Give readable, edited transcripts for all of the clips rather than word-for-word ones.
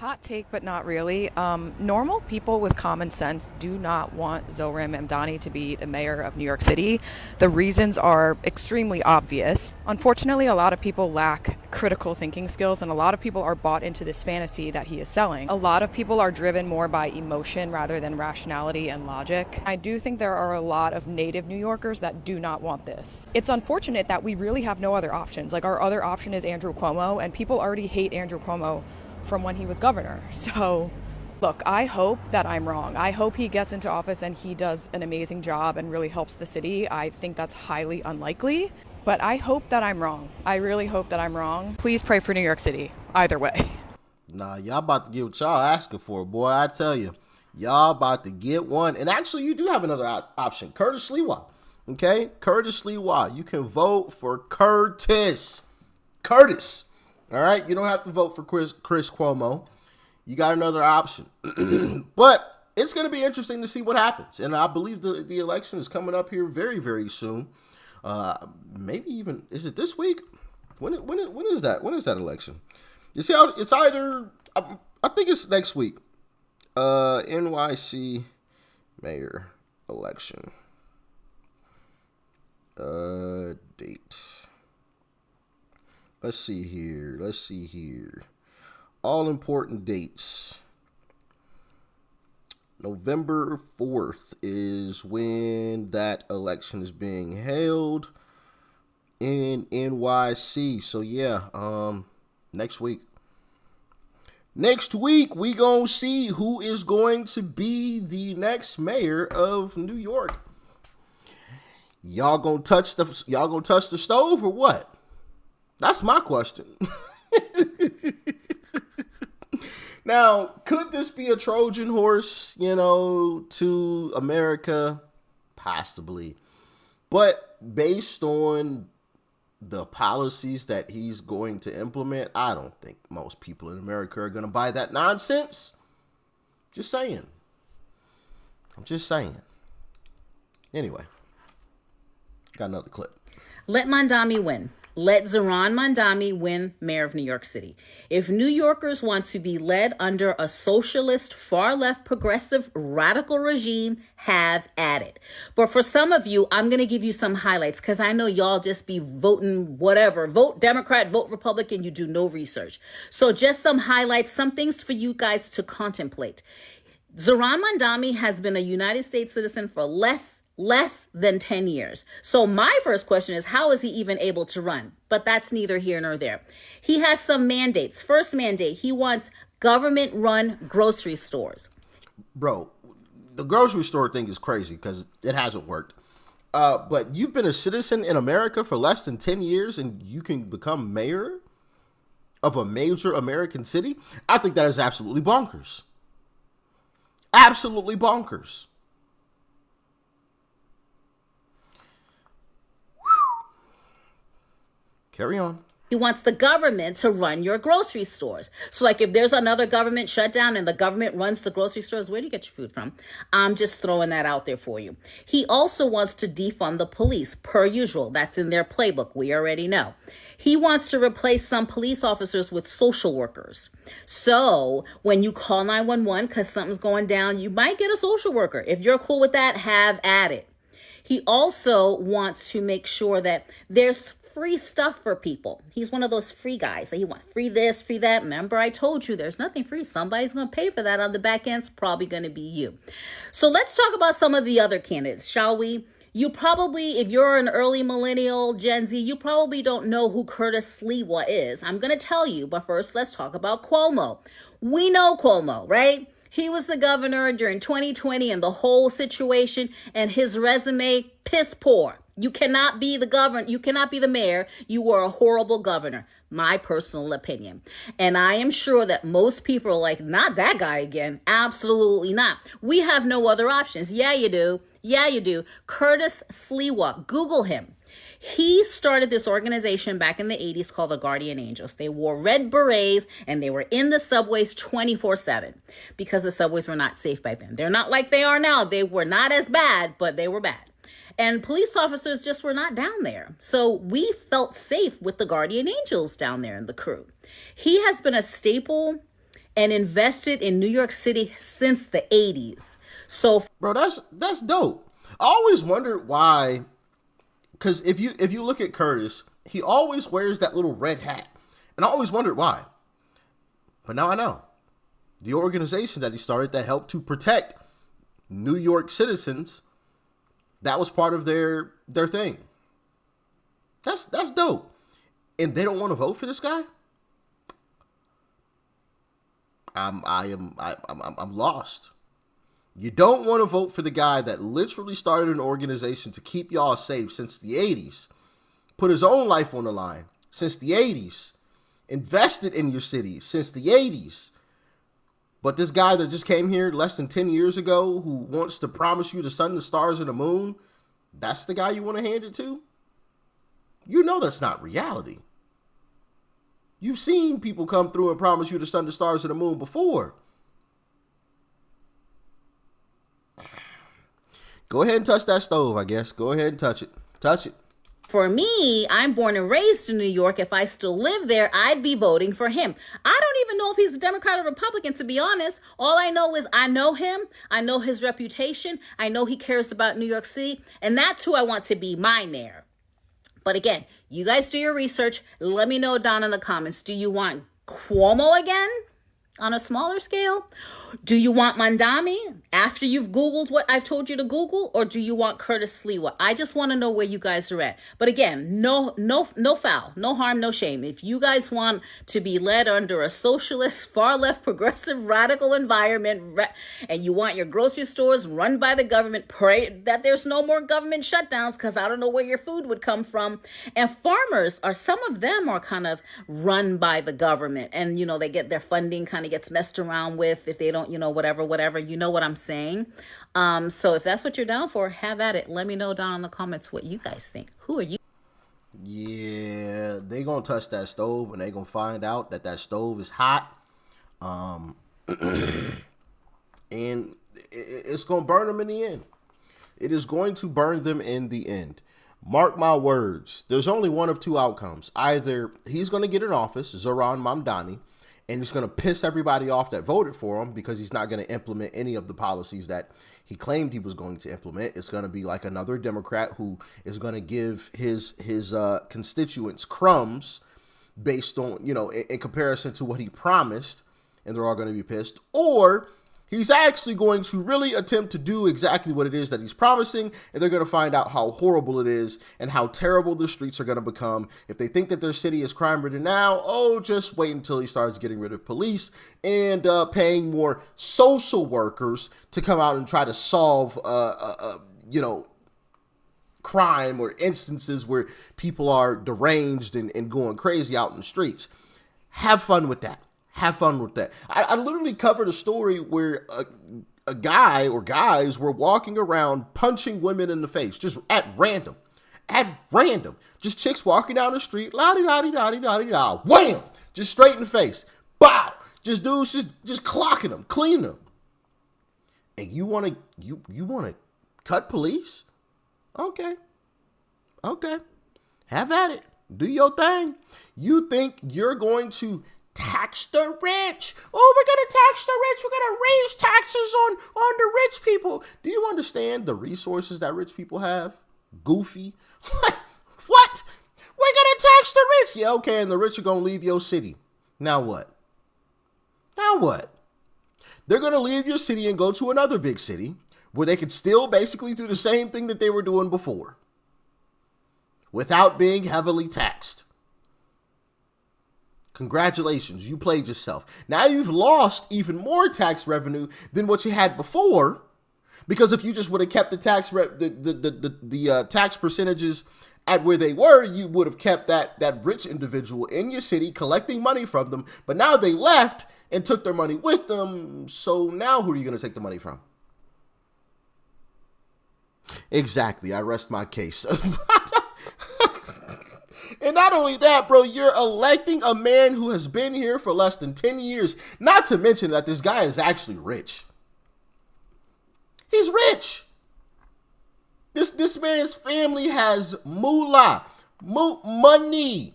Hot take, but not really. Normal people with common sense do not want Zohran Mamdani to be the mayor of New York City. The reasons are extremely obvious. Unfortunately, a lot of people lack critical thinking skills, and a lot of people are bought into this fantasy that he is selling. A lot of people are driven more by emotion rather than rationality and logic. I do think there are a lot of native New Yorkers that do not want this. It's unfortunate that we really have no other options. Like, our other option is Andrew Cuomo, and people already hate Andrew Cuomo from when he was governor. So, look, I hope that I'm wrong. I hope he gets into office and he does an amazing job and really helps the city. I think that's highly unlikely, but I hope that I'm wrong. I really hope that I'm wrong. Please pray for New York City, either way. Nah, y'all about to get what y'all asking for, boy. I tell you, y'all about to get one. And actually, you do have another option, Curtis Lewa. Okay, Curtis Lewa. You can vote for Curtis. Curtis. All right, you don't have to vote for Chris Cuomo. You got another option. But it's going to be interesting to see what happens. And I believe the election is coming up here very, very soon. Maybe even, is it this week? When is that? When is that election? You see how it's either, I think it's next week. NYC mayor election. Date. Let's see here. All important dates. November 4th is when that election is being held in NYC. So yeah, next week. Next week we gonna see who is going to be the next mayor of New York. Y'all gonna touch the stove or what? That's my question. Now, could this be a Trojan horse, to America? Possibly. But based on the policies that he's going to implement, I don't think most people in America are going to buy that nonsense. Just saying. I'm just saying. Anyway, got another clip. Let Mamdani win. Let Zohran Mamdani win mayor of New York City. If New Yorkers want to be led under a socialist, far-left, progressive, radical regime, have at it. But for some of you, I'm going to give you some highlights because I know y'all just be voting whatever. Vote Democrat, vote Republican. You do no research. So just some highlights, some things for you guys to contemplate. Zohran Mamdani has been a United States citizen for less than 10 years. So my first question is, how is he even able to run? But that's neither here nor there. He has some mandates. First mandate, he wants government-run grocery stores. Bro, the grocery store thing is crazy because it hasn't worked. But you've been a citizen in America for less than 10 years and you can become mayor of a major American city? I think that is absolutely bonkers. Absolutely bonkers. Carry on. He wants the government to run your grocery stores. So like if there's another government shutdown and the government runs the grocery stores, where do you get your food from? I'm just throwing that out there for you. He also wants to defund the police, per usual. That's in their playbook. We already know. He wants to replace some police officers with social workers. So when you call 911 because something's going down, you might get a social worker. If you're cool with that, have at it. He also wants to make sure that there's free stuff for people. He's one of those free guys. He wants free this, free that. Remember, I told you there's nothing free. Somebody's going to pay for that on the back end. It's probably going to be you. So let's talk about some of the other candidates, shall we? You probably, if you're an early millennial, Gen Z, you probably don't know who Curtis Lewa is. I'm going to tell you, but first let's talk about Cuomo. We know Cuomo, right? He was the governor during 2020 and the whole situation, and his resume, piss poor. You cannot be the governor. You cannot be the mayor. You were a horrible governor. My personal opinion. And I am sure that most people are like, not that guy again. Absolutely not. We have no other options. Yeah, you do. Yeah, you do. Curtis Lewa. Google him. He started this organization back in the 80s called the Guardian Angels. They wore red berets and they were in the subways 24/7 because the subways were not safe by then. They're not like they are now. They were not as bad, but they were bad. And police officers just were not down there. So we felt safe with the Guardian Angels down there in the crew. He has been a staple and invested in New York City since the 80s. So, Bro, that's dope. I always wondered why, because if you look at Curtis, he always wears that little red hat, and I always wondered why. But now I know. The organization that he started that helped to protect New York citizens, that was part of their thing. That's dope. And they don't want to vote for this guy? I'm lost. You don't want to vote for the guy that literally started an organization to keep y'all safe since the 80s, put his own life on the line since the 80s, invested in your city since the 80s. But this guy that just came here less than 10 years ago who wants to promise you the sun, the stars, and the moon, that's the guy you want to hand it to? You know that's not reality. You've seen people come through and promise you the sun, the stars, and the moon before. Go ahead and touch that stove, I guess. Go ahead and touch it. Touch it. for me, I'm born and raised in New York. If I still live there, I'd be voting for him. I don't even know if he's a Democrat or Republican, to be honest. All I know is I know him. I know his reputation. I know he cares about New York City. And that's who I want to be my mayor. But again, you guys do your research. Let me know down in the comments. Do you want Cuomo again on a smaller scale? Do you want Mamdani after you've Googled what I've told you to Google? Or do you want Curtis Sliwa? I just want to know where you guys are at. But again, no foul, no harm, no shame. If you guys want to be led under a socialist, far left, progressive, radical environment, and you want your grocery stores run by the government, pray that there's no more government shutdowns, because I don't know where your food would come from. And farmers some of them are kind of run by the government. And, they get their funding kind of gets messed around with if they don't, whatever, you know what I'm saying? So if that's what you're down for, have at it. Let me know down in the comments what you guys think. Who are you? Yeah, they gonna touch that stove and they gonna find out that stove is hot. And it's gonna burn them in the end. It is going to burn them in the end. Mark my words. There's only one of two outcomes. Either he's gonna get in office, Zohran Mamdani, and he's going to piss everybody off that voted for him because he's not going to implement any of the policies that he claimed he was going to implement. It's going to be like another Democrat who is going to give his constituents crumbs based on, in comparison to what he promised, and they're all going to be pissed. Or he's actually going to really attempt to do exactly what it is that he's promising, and they're going to find out how horrible it is and how terrible the streets are going to become. If they think that their city is crime-ridden now, just wait until he starts getting rid of police and paying more social workers to come out and try to solve, crime or instances where people are deranged and going crazy out in the streets. Have fun with that. Have fun with that. I literally covered a story where a guy or guys were walking around punching women in the face, just at random. Just chicks walking down the street, la-di-da-di-da-di-da-di-da, wham! Just straight in the face. Bow! Just dudes just clocking them, cleaning them. And you wanna cut police? Okay. Have at it. Do your thing. You think you're going to tax the rich? Oh, we're going to tax the rich. We're going to raise taxes on the rich people. Do you understand the resources that rich people have? Goofy. What? We're going to tax the rich. Yeah, okay, and the rich are going to leave your city. Now what? They're going to leave your city and go to another big city where they could still basically do the same thing that they were doing before without being heavily taxed. Congratulations, you played yourself. Now you've lost even more tax revenue than what you had before, because if you just would have kept the tax percentages at where they were, you would have kept that rich individual in your city collecting money from them. But now they left and took their money with them. So now who are you going to take the money from? Exactly. I rest my case. And not only that, bro, you're electing a man who has been here for less than 10 years. Not to mention that this guy is actually rich. He's rich. This man's family has moolah, money.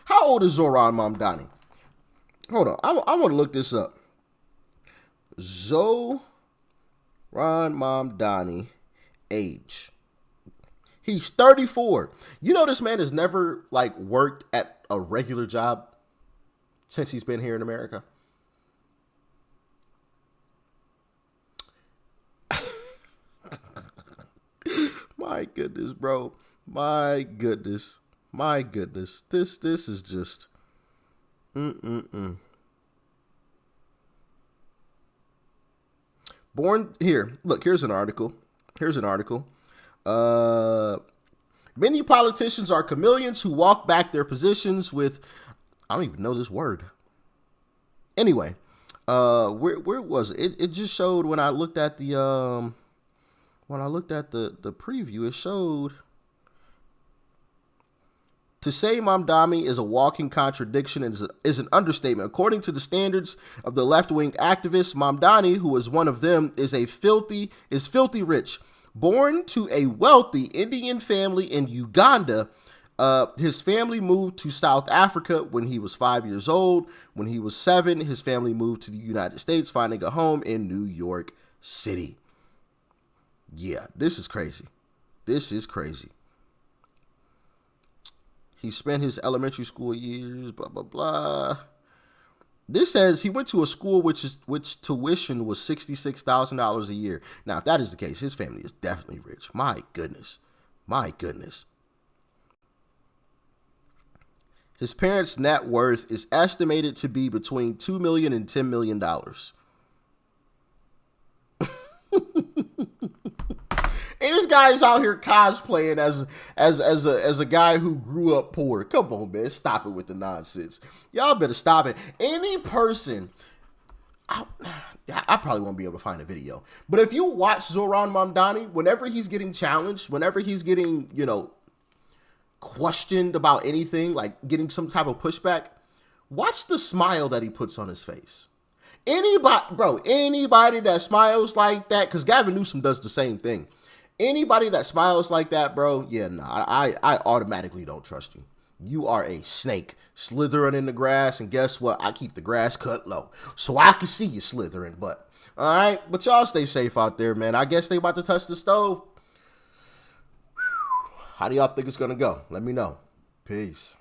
How old is Zohran Mamdani? Hold on. I want to look this up. Zohran Mamdani, age. He's 34. You know this man has never like worked at a regular job since he's been here in America. My goodness, bro. My goodness. My goodness. This is just Born here. Look, here's an article. Many politicians are chameleons who walk back their positions with, I don't even know this word. Anyway, where was it? It just showed when I looked at the preview, it showed. To say mamdani is a walking contradiction is an understatement. According to the standards of the left-wing activists, Mamdani, who is one of them, is filthy rich. Born to a wealthy Indian family in Uganda, his family moved to South Africa when he was 5 years old. When he was 7, his family moved to the United States, finding a home in New York City. Yeah, this is crazy. He spent his elementary school years, blah, blah, blah. This says he went to a school which tuition was $66,000 a year. Now, if that is the case, his family is definitely rich. My goodness. His parents' net worth is estimated to be between $2 million and $10 million. And this guy is out here cosplaying as a guy who grew up poor. Come on, man. Stop it with the nonsense. Y'all better stop it. Any person, I probably won't be able to find a video. But if you watch Zohran Mamdani, whenever he's getting challenged, whenever he's getting, questioned about anything, like getting some type of pushback, watch the smile that he puts on his face. Anybody that smiles like that, because Gavin Newsom does the same thing. Anybody that smiles like that, bro, yeah, nah, I automatically don't trust you. You are a snake slithering in the grass, and guess what? I keep the grass cut low, so I can see you slithering, but, all right? But y'all stay safe out there, man. I guess they about to touch the stove. How do y'all think it's going to go? Let me know. Peace.